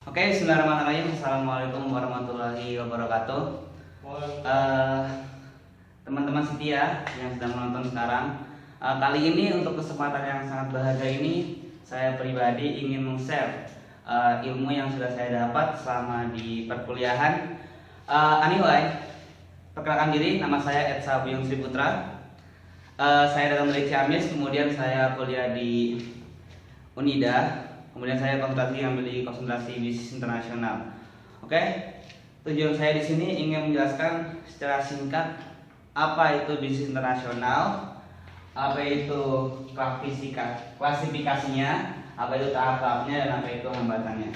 Oke, bismillahirrahmanirrahim. Assalamualaikum warahmatullahi wabarakatuh. Teman-teman setia yang sedang menonton sekarang, kali ini untuk kesempatan yang sangat berharga ini, saya pribadi ingin meng-share ilmu yang sudah saya dapat selama di perkuliahan. Anyway, perkenalkan diri, nama saya Edsa Buyung Sri Putra. Saya datang dari Ciamis, kemudian saya kuliah di Unida. Kemudian saya ambil di konsentrasi bisnis internasional. Oke, tujuan saya di sini ingin menjelaskan secara singkat apa itu bisnis internasional, apa itu klasifikasinya, apa itu tahap-tahapnya, dan apa itu hambatannya.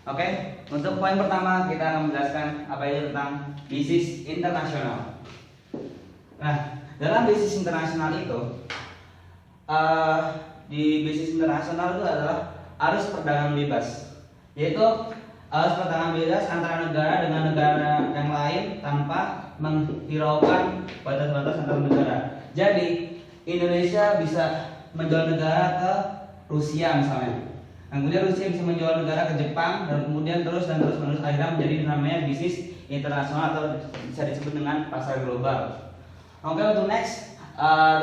Oke, untuk poin pertama kita akan menjelaskan apa itu tentang bisnis internasional. Nah, dalam bisnis internasional itu, di bisnis internasional itu adalah arus perdagangan bebas, yaitu arus perdagangan bebas antara negara dengan negara yang lain tanpa menghiraukan batas-batas antar negara. Jadi Indonesia bisa menjual negara ke Rusia misalnya, kemudian Rusia bisa menjual negara ke Jepang, dan kemudian terus menerus akhirnya menjadi namanya bisnis internasional atau bisa disebut dengan pasar global. Oke, untuk next,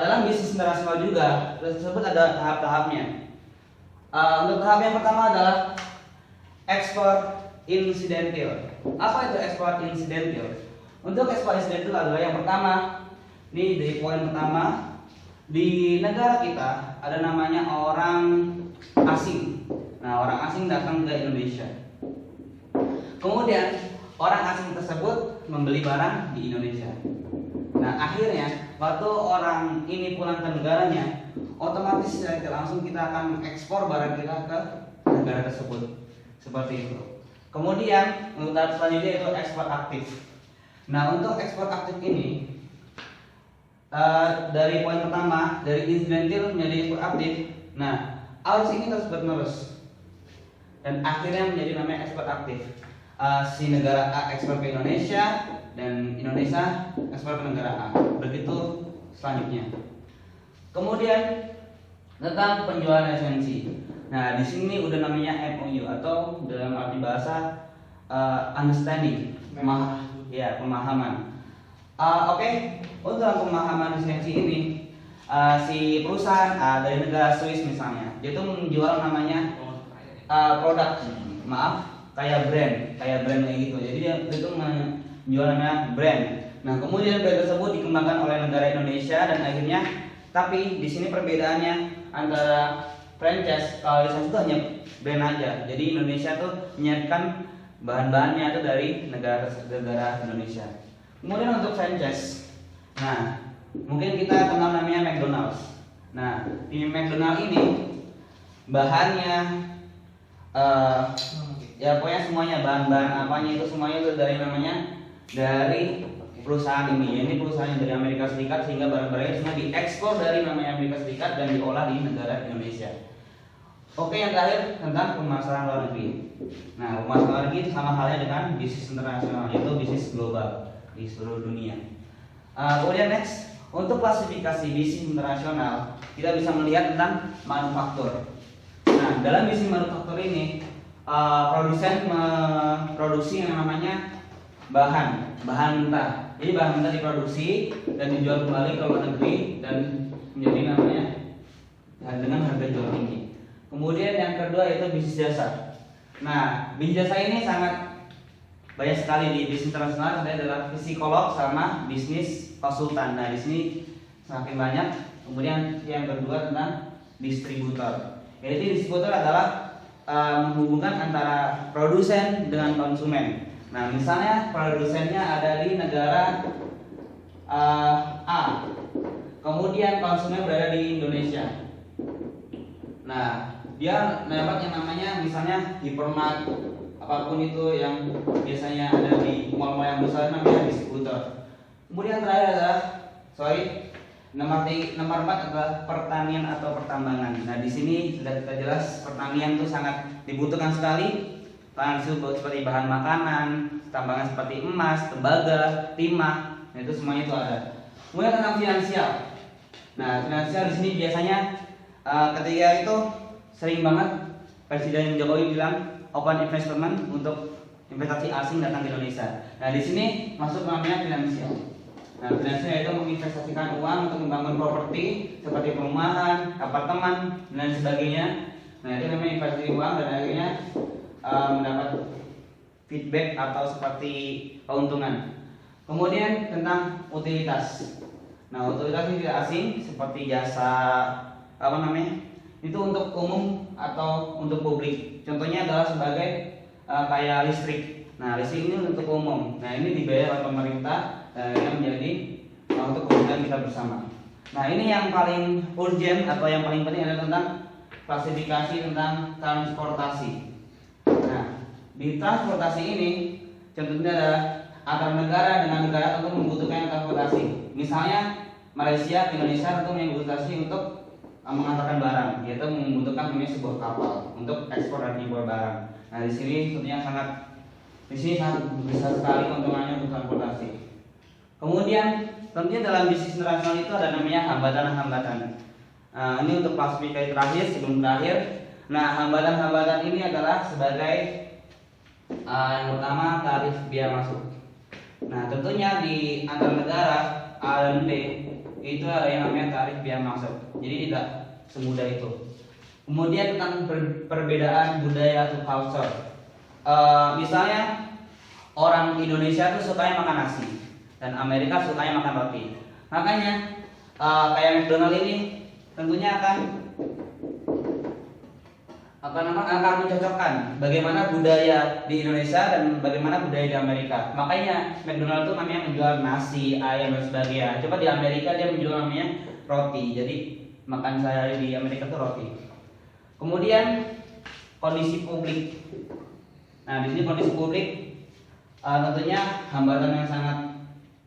dalam bisnis internasional juga tersebut ada tahap-tahapnya. Untuk tahap yang pertama adalah ekspor insidental. Apa itu ekspor insidental? Untuk ekspor insidental adalah yang pertama, ini di poin pertama, di negara kita ada namanya orang asing. Nah, orang asing datang ke Indonesia. Kemudian orang asing tersebut membeli barang di Indonesia. Nah, akhirnya waktu orang ini pulang ke negaranya, otomatis secara langsung kita akan ekspor barang kita ke negara tersebut. Seperti itu. Kemudian untuk tahap selanjutnya itu ekspor aktif. Nah, untuk ekspor aktif ini dari poin pertama, dari incidental menjadi ekspor aktif. Nah, arus ini terus menerus dan akhirnya menjadi namanya ekspor aktif. Si negara A ekspor ke Indonesia dan Indonesia ekspor ke negara A. Begitu selanjutnya. Kemudian tentang penjualan esensi. Nah, di sini udah namanya MOU atau dalam arti bahasa understanding, pemahaman. Oke, untuk pemahaman esensi ini, si perusahaan dari negara Swiss misalnya, dia itu menjual namanya produk, kayak brand kayak gitu. Jadi dia itu menjual namanya brand. Nah, kemudian brand tersebut dikembangkan oleh negara Indonesia dan akhirnya, tapi di sini perbedaannya antara franchise, kalau lisensi itu hanya brand aja. Jadi Indonesia tuh menyiapkan bahan-bahannya itu dari negara Indonesia. Kemudian untuk franchise, nah mungkin kita kenal namanya McDonald's. Nah, di McDonald's ini bahannya ya pokoknya semuanya, bahan-bahan apanya itu semuanya itu dari perusahaan ini. Ini perusahaan dari Amerika Serikat, sehingga barang-barangnya semua diekspor dari namanya Amerika Serikat dan diolah di negara Indonesia. Oke, yang terakhir tentang pemasaran luar negeri. Nah, pemasaran luar negeri sama halnya dengan bisnis internasional, yaitu bisnis global di seluruh dunia. Kemudian next, untuk klasifikasi bisnis internasional, kita bisa melihat tentang manufaktur. Nah, dalam bisnis manufaktur ini, produsen memproduksi yang namanya bahan mentah. Jadi bahan mentah diproduksi dan dijual kembali ke luar negeri dan menjadi namanya dengan harga jual tinggi. Kemudian yang kedua itu bisnis jasa. Nah, bisnis jasa ini sangat banyak sekali di bisnis internasional. Ada adalah psikolog sama bisnis konsultan. Nah, di sini semakin banyak. Kemudian yang kedua tentang distributor. Jadi distributor adalah menghubungkan antara produsen dengan konsumen. Nah, misalnya produsennya ada di negara A, kemudian konsumen berada di Indonesia. Nah, dia dapat yang namanya misalnya Hypermart, apapun itu yang biasanya ada di mall-mall yang besar, namanya distributor. Kemudian terakhir adalah nomor 4 adalah pertanian atau pertambangan. Nah, di sini sudah kita jelas pertanian itu sangat dibutuhkan sekali. Bahan seperti bahan makanan, tambangan seperti emas, tembaga, timah, nah itu semuanya itu ada. Kemudian tentang finansial. Nah, finansial di sini biasanya ketika itu sering banget Presiden Jokowi bilang open investment untuk investasi asing datang ke Indonesia. Nah, di sini masuk namanya finansial. Nah, finansial itu menginvestasikan uang untuk membangun properti seperti perumahan, apartemen, dan sebagainya. Nah, itu namanya investasi uang dan akhirnya mendapat feedback atau seperti keuntungan. Kemudian tentang utilitas. Nah, utilitas ini tidak asing seperti jasa itu untuk umum atau untuk publik. Contohnya adalah sebagai kayak listrik. Nah, listrik ini untuk umum. Nah, ini dibayar oleh pemerintah yang menjadi untuk kepentingan kita bersama. Nah, ini yang paling urgent atau yang paling penting adalah tentang klasifikasi tentang transportasi. Nah, di transportasi ini contohnya adalah antar negara dengan negara tentu membutuhkan transportasi. Misalnya Malaysia, Indonesia tentu membutuhkan untuk mengantarkan barang, yaitu membutuhkan sebuah kapal untuk ekspor dan impor barang. Nah, di sini tentunya sangat besar sekali keuntungannya untuk transportasi. Kemudian tentunya dalam bisnis internasional itu ada namanya hambatan-hambatan. Ini untuk klasifikasi terakhir sebelum terakhir. Nah, hambatan-hambatan ini adalah sebagai yang pertama tarif biaya masuk. Nah, tentunya di antar negara A dan B itu ada yang namanya tarif biaya masuk. Jadi tidak semudah itu. Kemudian tentang perbedaan budaya atau culture. Misalnya orang Indonesia tuh sukanya makan nasi dan Amerika sukanya makan roti. Makanya kayak McDonald ini tentunya akan mencocokkan bagaimana budaya di Indonesia dan bagaimana budaya di Amerika. Makanya McDonald itu namanya menjual nasi, ayam dan sebagainya. Coba di Amerika dia menjual namanya roti. Jadi makan sehari di Amerika itu roti. Kemudian kondisi publik. Nah, di sini kondisi publik tentunya hambatan yang sangat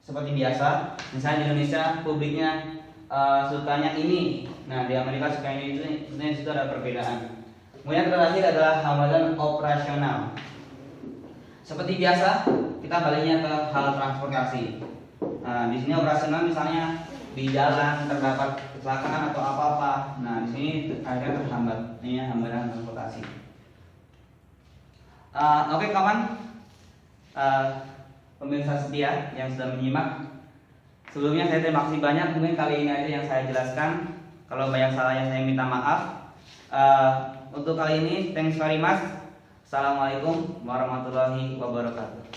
seperti biasa. Misalnya di Indonesia publiknya sukanya ini. Nah, di Amerika sukanya itu. Sebenarnya di situ ada perbedaan. Kemudian terakhir adalah hambatan operasional. Seperti biasa, kita baliknya ke hal transportasi. Nah, di sini operasional misalnya di jalan terdapat kecelakaan atau apa-apa. Nah, di sini akhirnya terhambat. Ini hambatan transportasi. Oke kawan, pemirsa setia yang sudah menyimak. Sebelumnya saya terima kasih banyak. Mungkin kali ini aja yang saya jelaskan. Kalau banyak salahnya saya minta maaf. Untuk kali ini, thanks very much. Assalamualaikum warahmatullahi wabarakatuh.